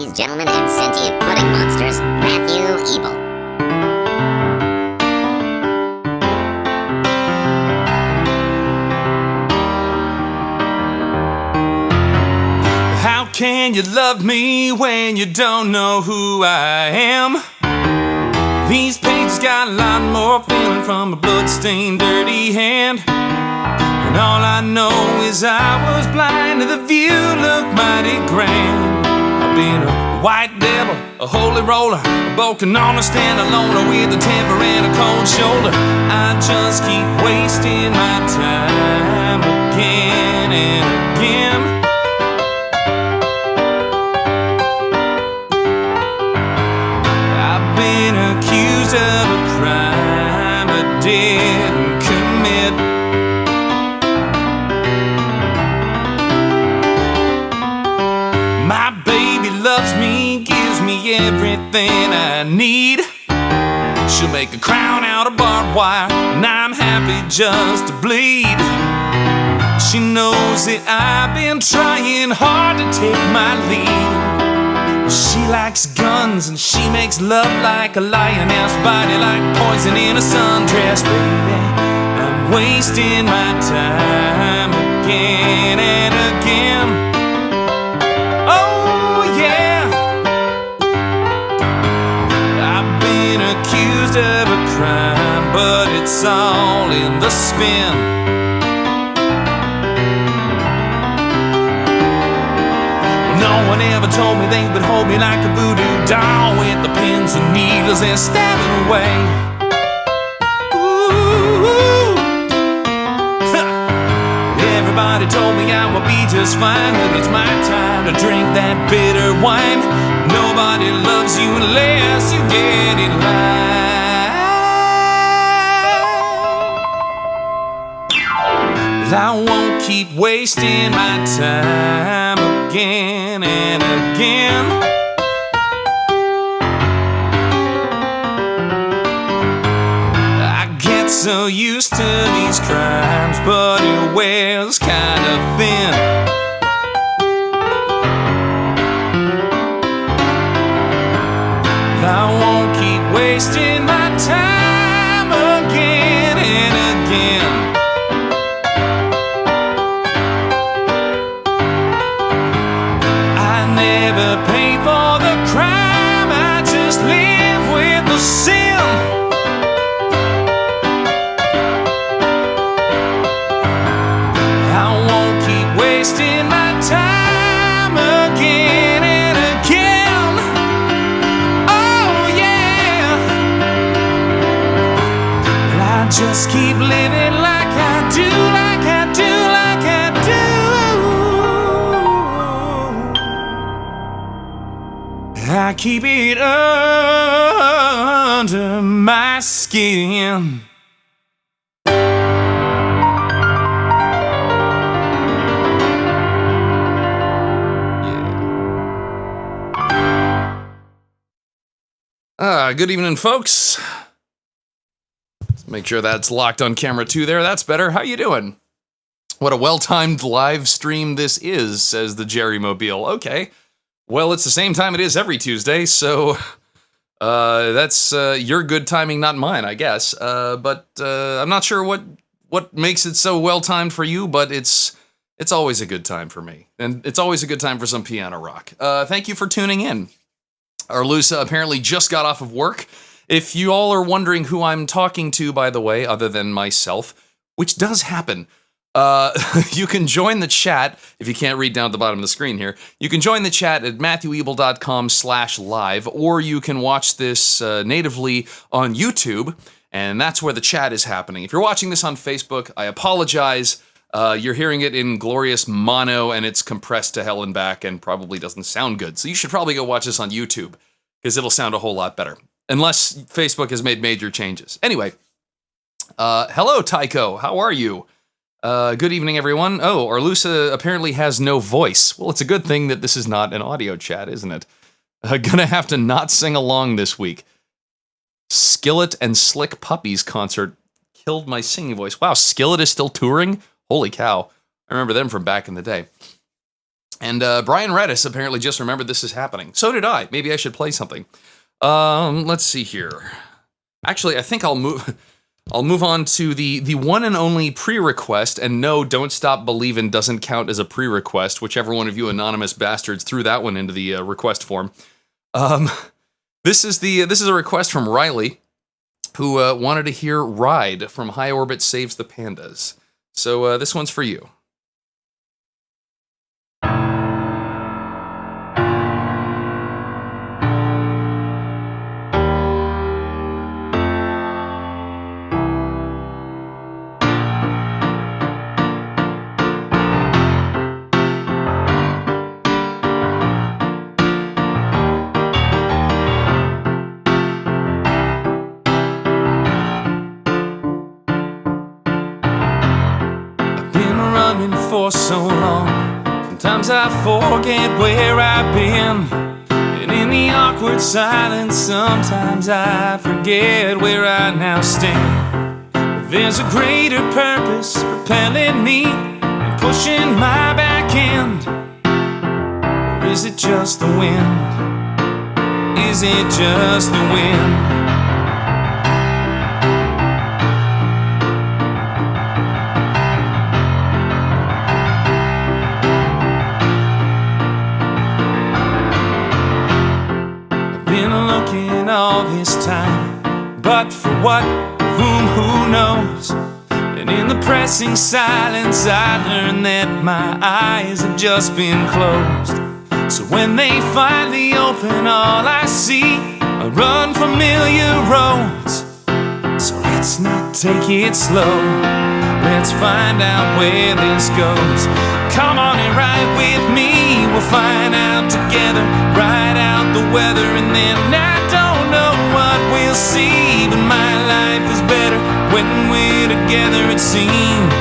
ladies, gentlemen, and sentient pudding monsters, Matthew Ebel. How can you love me when you don't know who I am? These pages got a lot more feeling from a blood-stained dirty hand. And all I know is I was blind to the view looked mighty grand. I've been a white devil, a holy roller, a broken honest and a loner with a temper and a cold shoulder. I just keep wasting my time again and again. I've been accused of a crime I didn't commit. My baby loves me, gives me everything I need. She'll make a crown out of barbed wire, and I'm happy just to bleed. She knows that I've been trying hard to take my lead. She likes guns and she makes love like a lioness, body like poison in a sundress, baby. I'm wasting my time again and again. Oh yeah, I've been accused of a crime, but it's all in the spin. No one ever told me they would hold me like a voodoo doll with the pins and needles and stabbing away. Ooh. Everybody told me I would be just fine, but it's my time to drink that bitter wine. Nobody loves you unless you get in line. I won't keep wasting my time again and again. I get so used to these crimes, but it wears kind of thin. I won't keep wasting my time again and again. Never pay for the crime, I just live with the sin. I won't keep wasting my time again and again. Oh yeah, I just keep living like I do, like I do, like I do. I keep it under my skin. Good evening, folks. Let's make sure that's locked on camera too there. That's better. How you doing? What a well-timed live stream this is, says the Jerry Mobile. Okay. Well, it's the same time it is every Tuesday, so that's your good timing, not mine, I guess. But I'm not sure what makes it so well-timed for you, but it's always a good time for me. And it's always a good time for some piano rock. Thank you for tuning in. Arlusa apparently just got off of work. If you all are wondering who I'm talking to, by the way, other than myself, which does happen, you can join the chat, if you can't read down at the bottom of the screen here, you can join the chat at matthewebel.com/live, or you can watch this natively on YouTube, and that's where the chat is happening. If you're watching this on Facebook, I apologize. You're hearing it in glorious mono, and it's compressed to hell and back, and probably doesn't sound good. So you should probably go watch this on YouTube, because it'll sound a whole lot better. Unless Facebook has made major changes. Anyway, hello, Tycho. How are you? Good evening, everyone. Oh, Arlusa apparently has no voice. Well, it's a good thing that this is not an audio chat, isn't it? Gonna have to not sing along this week. Skillet and Slick Puppies concert killed my singing voice. Wow, Skillet is still touring? Holy cow. I remember them from back in the day. And Brian Redis apparently just remembered this is happening. So did I. Maybe I should play something. Let's see here. Actually, I think I'll move on to the one and only pre-request. And no, Don't Stop Believin' doesn't count as a pre-request. Whichever one of you anonymous bastards threw that one into the request form. This is a request from Riley, who wanted to hear Ride from High Orbit Saves the Pandas. So this one's for you. For so long, sometimes I forget where I've been, and in the awkward silence, sometimes I forget where I now stand. But there's a greater purpose propelling me and pushing my back end. Or is it just the wind? Is it just the wind? All this time, but for what, whom, who knows? And in the pressing silence, I learned that my eyes have just been closed. So when they finally open, all I see are unfamiliar roads. So let's not take it slow, let's find out where this goes. Come on and ride with me, we'll find out together, ride out the weather, and then I don't know what we'll see, but my life is better when we're together, it seems.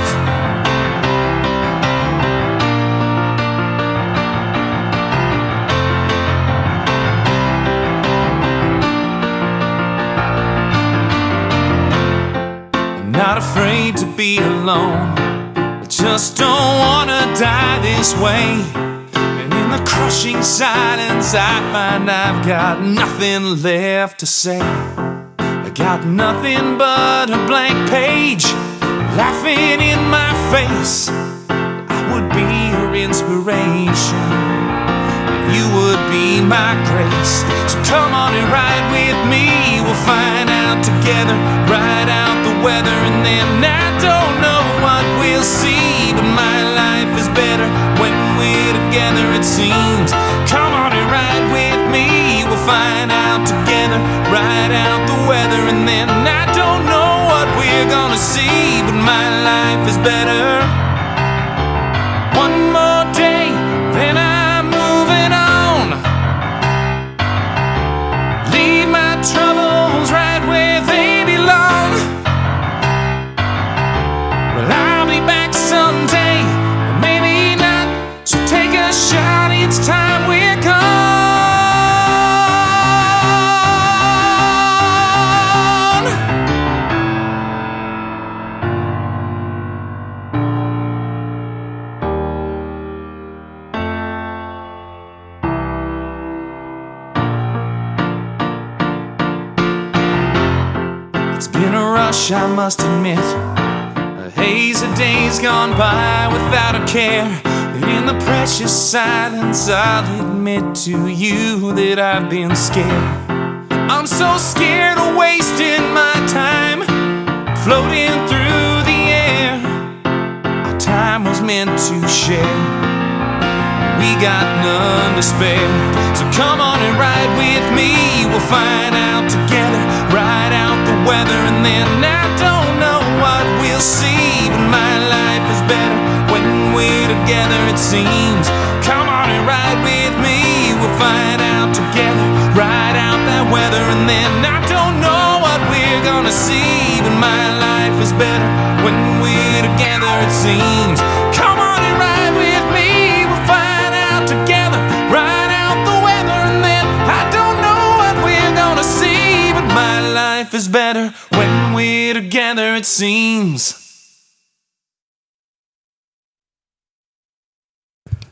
I'm not afraid to be alone, I just don't wanna die this way. In the crushing silence, I find I've got nothing left to say. I got nothing but a blank page laughing in my face. I would be her inspiration, and you would be my grace. So come on and ride with me, we'll find out together, ride out the weather, and then I don't know what we'll see, but my life is better when we're together, it seems. Come on and ride with me, we'll find out together, ride out the weather, and then I don't know what we're gonna see, but my life is better. One more day, then I'm moving on. Leave my troubles right where they belong. Well, I'll be back someday, or maybe not, so take a shot each time we're gone. It's been a rush, I must admit, a haze of days gone by without a care. And in the precious silence, I'll admit to you that I've been scared. I'm so scared of wasting my time floating through the air. Our time was meant to share, we got none to spare. So come on and ride with me, we'll find out together, ride out the weather, and then I don't know what we'll see, but my life is better when we're together, it seems. Come on and ride with me, we'll find out together, ride out that weather, and then I don't know what we're gonna see, but my life is better when we're together, it seems. Come on and ride with me, we'll find out together, ride out the weather, and then I don't know what we're gonna see, but my life is better when we're together, it seems.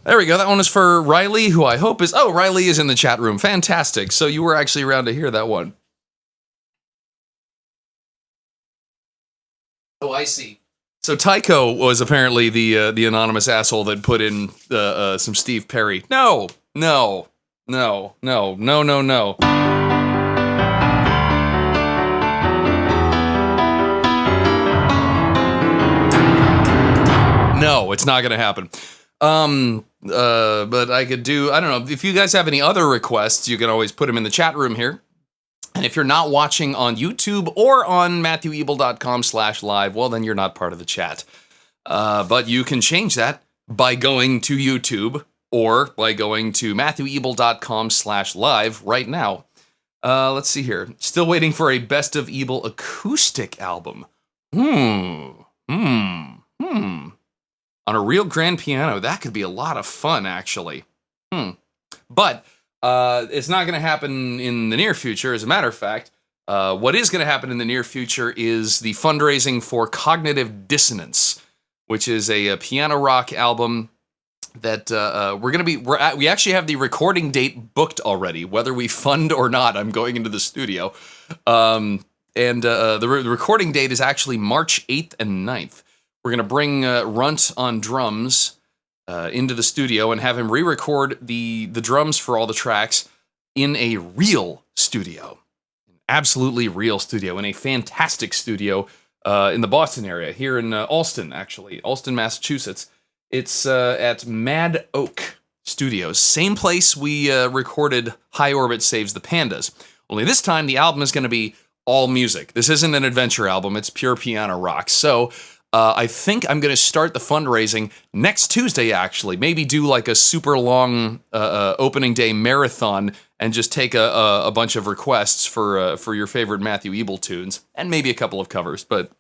There we go. That one is for Riley, who I hope is... Oh, Riley is in the chat room. Fantastic. So you were actually around to hear that one. Oh, I see. So Tycho was apparently the anonymous asshole that put in some Steve Perry. No. No. No. No. No. No. No. No, it's not going to happen. But I could do, I don't know, if you guys have any other requests, you can always put them in the chat room here. And if you're not watching on YouTube or on MatthewEbel.com/live, well, then you're not part of the chat. But you can change that by going to YouTube or by going to MatthewEbel.com/live right now. Let's see here. Still waiting for a Best of Ebel acoustic album. On a real grand piano, that could be a lot of fun, actually. But it's not going to happen in the near future. As a matter of fact, what is going to happen in the near future is the fundraising for Cognitive Dissonance, which is a piano rock album that we actually have the recording date booked already, whether we fund or not. I'm going into the studio. The recording date is actually March 8th and 9th. We're going to bring Runt on drums into the studio and have him re-record the drums for all the tracks in a real studio. An absolutely real studio, in a fantastic studio in the Boston area, here in Allston, actually. Allston, Massachusetts. It's at Mad Oak Studios. Same place we recorded High Orbit Saves the Pandas. Only this time, the album is going to be all music. This isn't an adventure album. It's pure piano rock. So... I think I'm going to start the fundraising next Tuesday, actually. Maybe do like a super long opening day marathon and just take a bunch of requests for your favorite Matthew Ebel tunes and maybe a couple of covers. But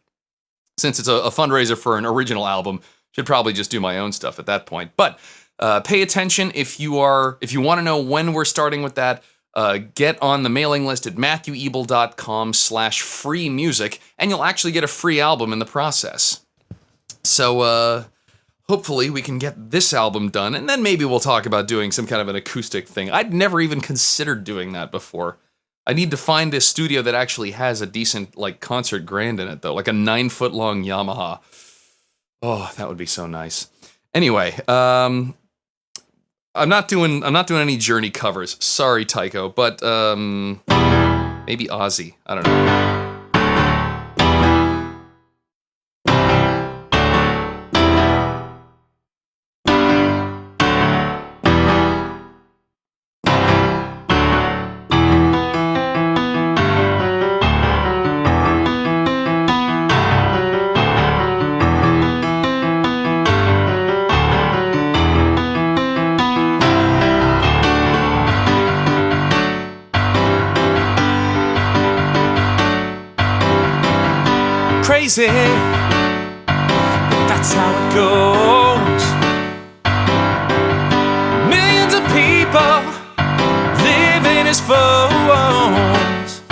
since it's a fundraiser for an original album, should probably just do my own stuff at that point. But pay attention if you want to know when we're starting with that. Get on the mailing list at MatthewEbel.com/free music, and you'll actually get a free album in the process. So, hopefully we can get this album done, and then maybe we'll talk about doing some kind of an acoustic thing. I'd never even considered doing that before. I need to find a studio that actually has a decent, like, concert grand in it, though, like a 9-foot-long Yamaha. Oh, that would be so nice. Anyway, I'm not doing any Journey covers. Sorry, Tycho, but maybe Ozzy. I don't know. Crazy, but that's how it goes. Millions of people living as foes.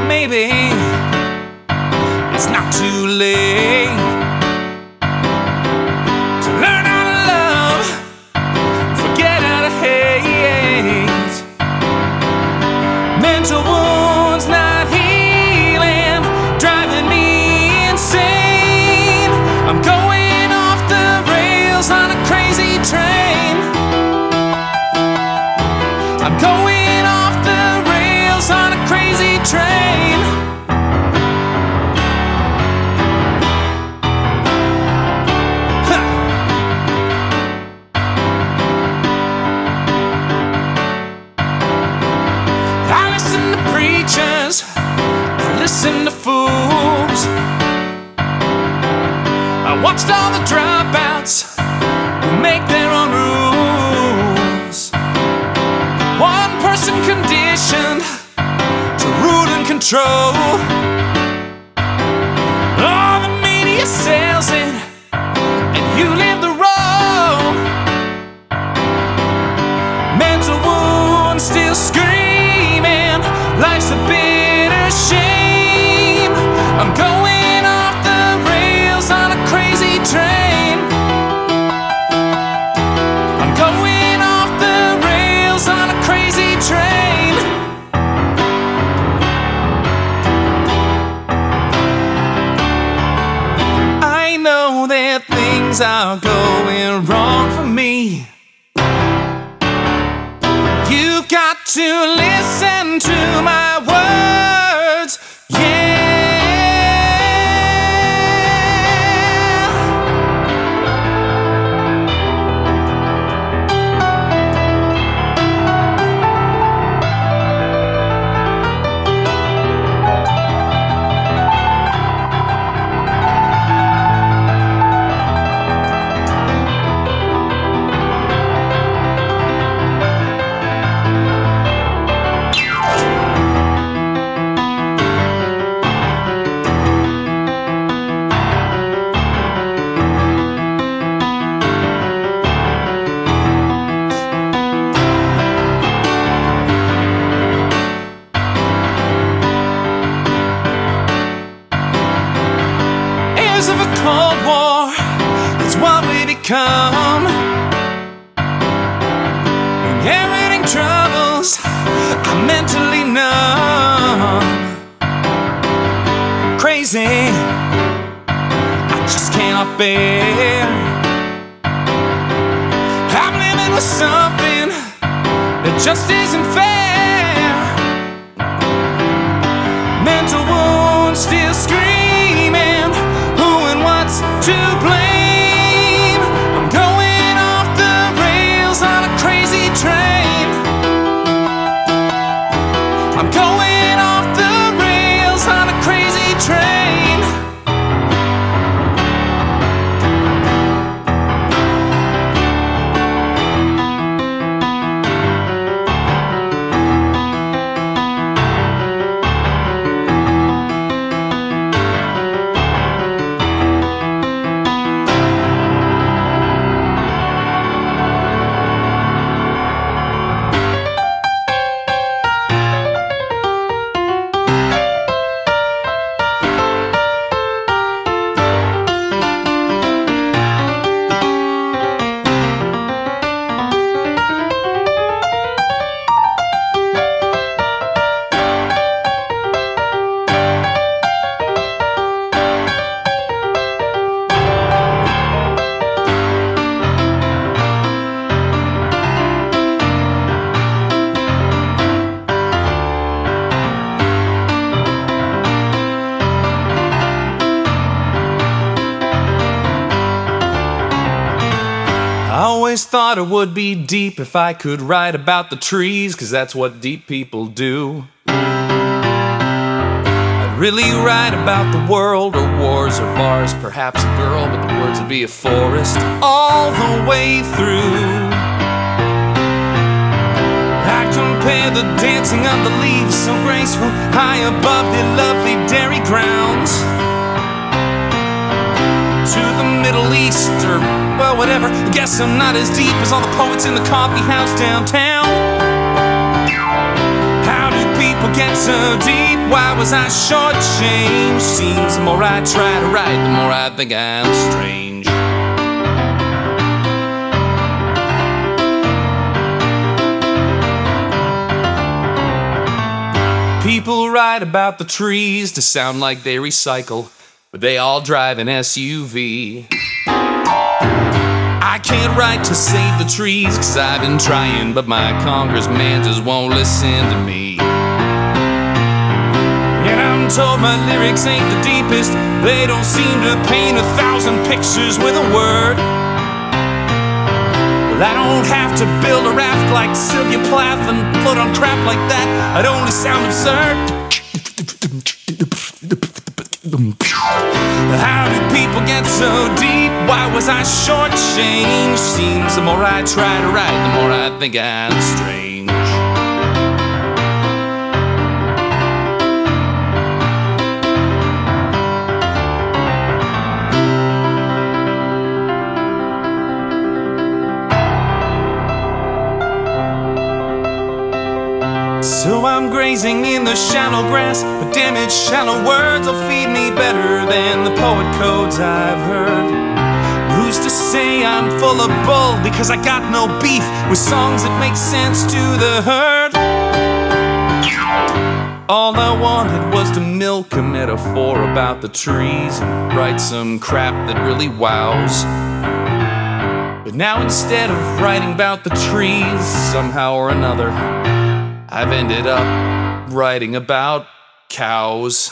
Maybe it's not too late to learn how to love, forget how to hate. Mental wounds not healing, driving me insane. I'm going off the rails on a crazy train. I'm going off the rails on a crazy train. Huh. I listen to preachers, I listen to fools. I watched all the dropouts who make their own rules. One person conditioned to rule and control. All the media sells it, and you live the role. Mental wounds still screaming, life's a bitter shame. I'm going off the rails on a crazy train. things are going wrong for me. You've got to listen to my words, yeah. Of a Cold War, it's what we become. Inheriting troubles, I'm mentally numb. Crazy, I just cannot bear. I'm living with something that just isn't fair. Mental wounds still screaming. To blame, I'm going off the rails on a crazy train. I'm going off the rails on a crazy train. I always thought it would be deep if I could write about the trees, 'cause that's what deep people do. I'd really write about the world, or wars, or bars, perhaps a girl, but the words would be a forest all the way through. I'd compare the dancing of the leaves, so graceful, high above the lovely dairy grounds, to the Middle East, or well, whatever. I guess I'm not as deep as all the poets in the coffee house downtown. How do people get so deep? Why was I shortchanged? Seems the more I try to write, the more I think I'm strange. People write about the trees to sound like they recycle, but they all drive an SUV. I can't write to save the trees, 'cause I've been trying, but my congressman just won't listen to me. And I'm told my lyrics ain't the deepest, they don't seem to paint 1,000 pictures with a word. Well, I don't have to build a raft like Sylvia Plath and float on crap like that. I'd only sound absurd. How do people get so deep? Why was I shortchanged? Seems the more I try to write, the more I think I'm strange. So I'm grazing in the shallow grass, but damn it, shallow words will feed me better than the poet codes I've heard. Who's to say I'm full of bull, because I got no beef with songs that make sense to the herd. All I wanted was to milk a metaphor about the trees and write some crap that really wows. But now instead of writing about the trees, somehow or another, I've ended up writing about cows.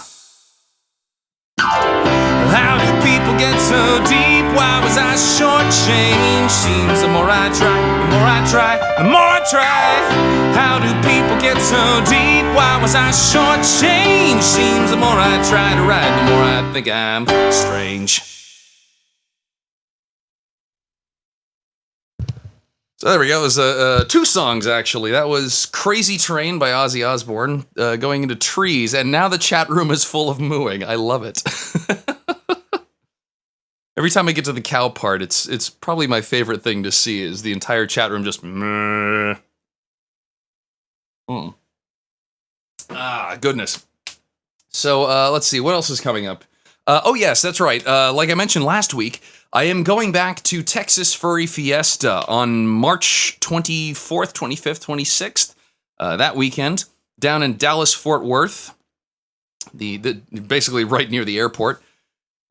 How do people get so deep? Why was I shortchanged? Seems the more I try, the more I try, the more I try. How do people get so deep? Why was I shortchanged? Seems the more I try to write, the more I think I'm strange. So there we go. It was two songs, actually. That was Crazy Train by Ozzy Osbourne, going into trees, and now the chat room is full of mooing. I love it. Every time I get to the cow part, it's probably my favorite thing to see, is the entire chat room just meh. Ah, goodness. So, let's see, what else is coming up? Oh yes, that's right. Like I mentioned last week, I am going back to Texas Furry Fiesta on March 24th, 25th, 26th, that weekend, down in Dallas-Fort Worth, basically right near the airport.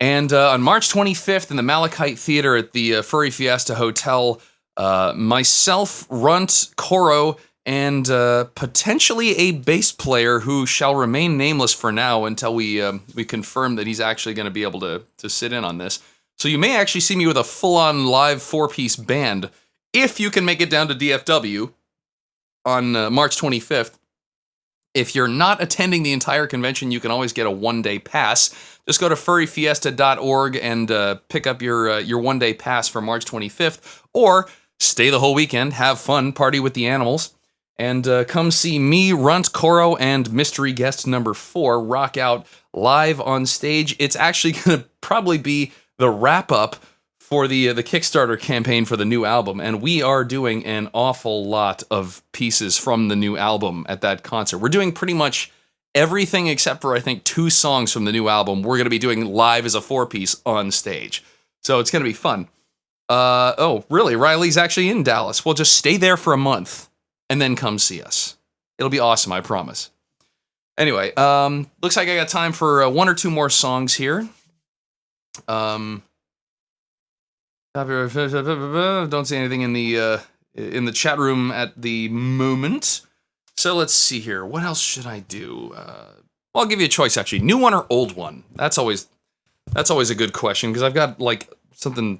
And on March 25th in the Malachite Theater at the Furry Fiesta Hotel, myself, Runt, Koro, and potentially a bass player who shall remain nameless for now until we confirm that he's actually going to be able to sit in on this. So you may actually see me with a full-on live 4-piece band if you can make it down to DFW on March 25th. If you're not attending the entire convention, you can always get a one-day pass. Just go to furryfiesta.org and pick up your one-day pass for March 25th, or stay the whole weekend, have fun, party with the animals, and come see me, Runt, Koro, and mystery guest number 4 rock out live on stage. It's actually going to probably be the wrap-up for the Kickstarter campaign for the new album, and we are doing an awful lot of pieces from the new album at that concert. We're doing pretty much everything except for, I think, 2 songs from the new album we're going to be doing live as a 4-piece on stage. So it's going to be fun. Oh, really? Riley's actually in Dallas. Well, just stay there for a month and then come see us. It'll be awesome, I promise. Anyway, looks like I got time for 1 or 2 more songs here. Don't see anything in the chat room at the moment. So let's see here. What else should I do? Well, I'll give you a choice, actually. New one or old one? That's always a good question, because I've got like something,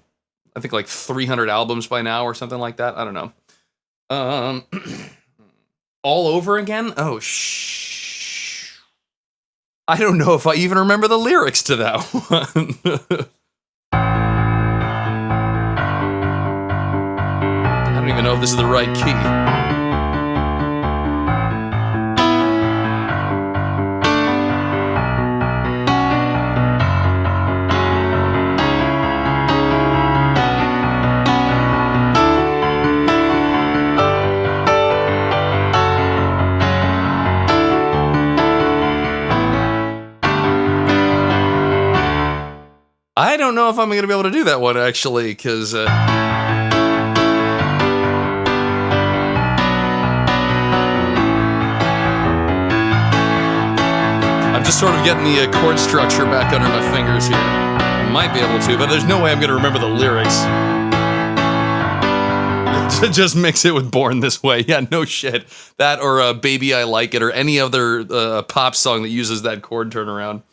I think like 300 albums by now or something like that. I don't know. All Over Again? Oh, I don't know if I even remember the lyrics to that one. I don't even know if this is the right key. I don't know if I'm going to be able to do that one, actually, because I'm just sort of getting the chord structure back under my fingers here. I might be able to, but there's no way I'm going to remember the lyrics. Just mix it with Born This Way. Yeah, no shit. That or Baby I Like It, or any other pop song that uses that chord turnaround.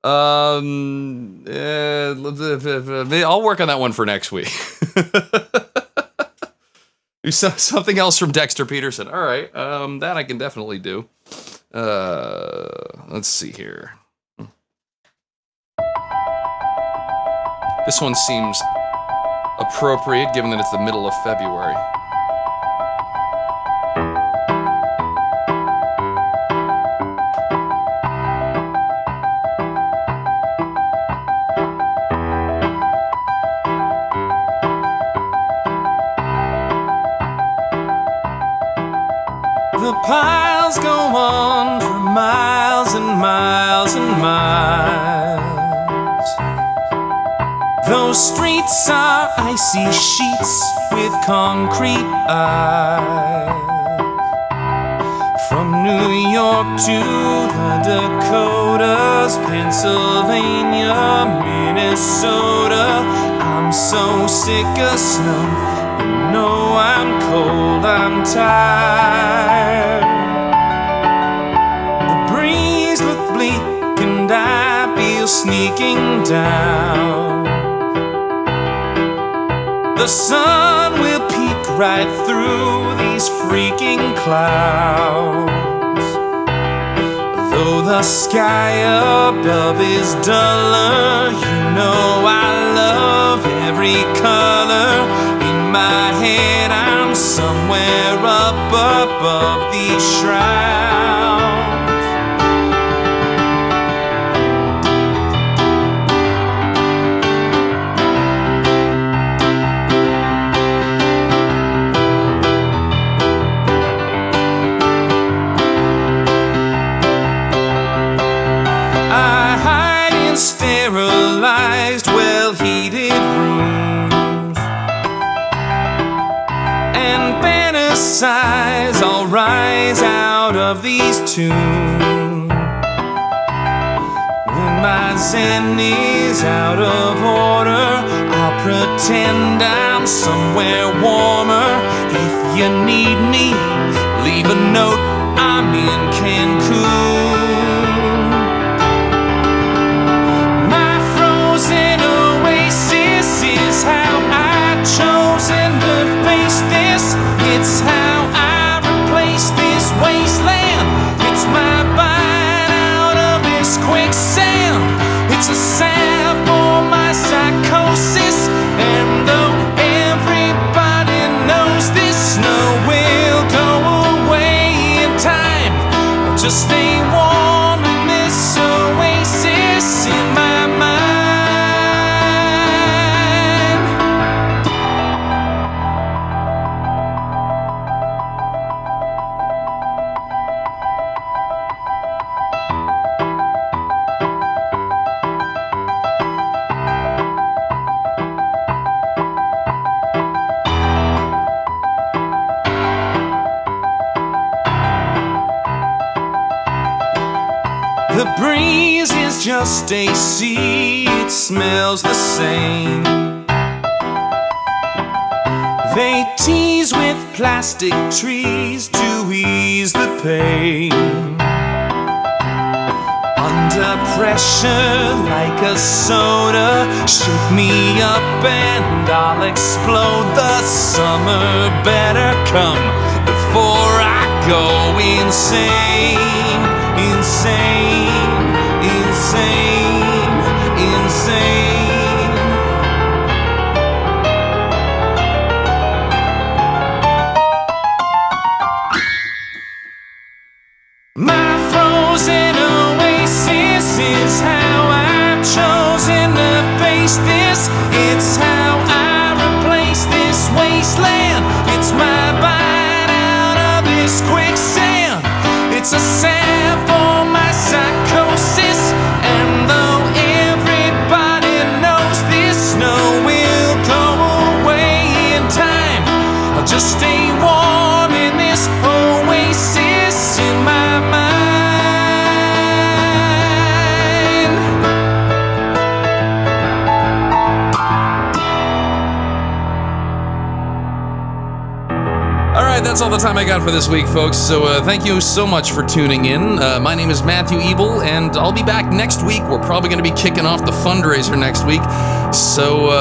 I'll work on that one for next week. Something else from Dexter Peterson. All right, that I can definitely do. Let's see here. This one seems appropriate, given that it's the middle of February. The piles go on for miles and miles and miles. Those streets are icy sheets with concrete eyes. From New York to the Dakotas, Pennsylvania, Minnesota, I'm I'm so sick of snow. You know I'm cold, I'm tired. The breeze look bleak and I feel sneaking down. The sun will peek right through these freaking clouds. Though the sky above is duller, you know I love every color. In my head I'm somewhere up above these shrouds. Sterilized, well-heated rooms and fantasize I'll rise out of these tombs. When my zen is out of order, I'll pretend I'm somewhere warmer. If you need me, leave a note, I'm in Cancun. It's how I replace this wasteland. It's my bite out of this quicksand. It's a salve for my psychosis. And though everybody knows this, snow will go away in time. I'll just stay warm in this oasis in my mind. The breeze is just AC, it smells the same. They tease with plastic trees to ease the pain. Under pressure like a soda, shake me up and I'll explode. The summer better come before I go insane. Insane, insane, insane. My frozen oasis is how I've chosen to face this. It's how I replace this wasteland. It's my bite out of this quicksand. It's a salve for my psychosis. And though everybody knows this, snow will go away in time. I'll just stay warm in this oasis in my mind. Alright, that's all the time I got for this week, folks. So thank you so much for tuning in. My name is Matthew Ebel, and I'll be back next week. We're probably going to be kicking off the fundraiser next week. So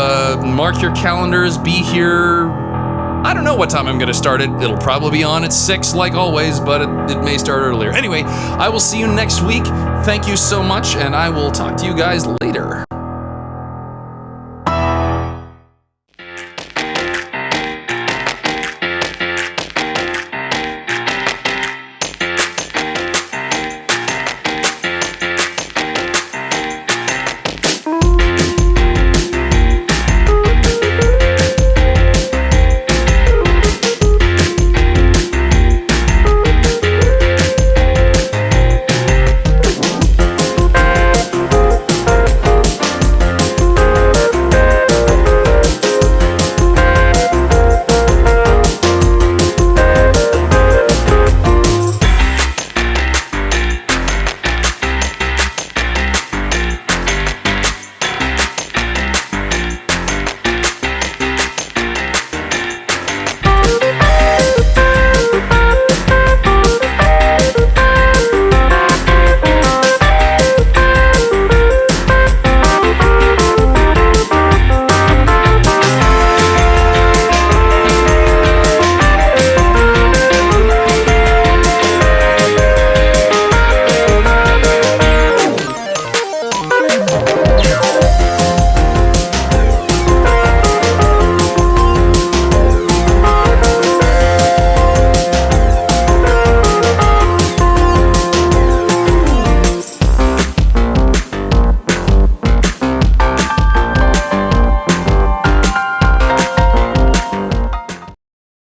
mark your calendars, be here. I don't know what time I'm going to start it. It'll probably be on at 6 like always, but it may start earlier. Anyway, I will see you next week. Thank you so much, and I will talk to you guys later.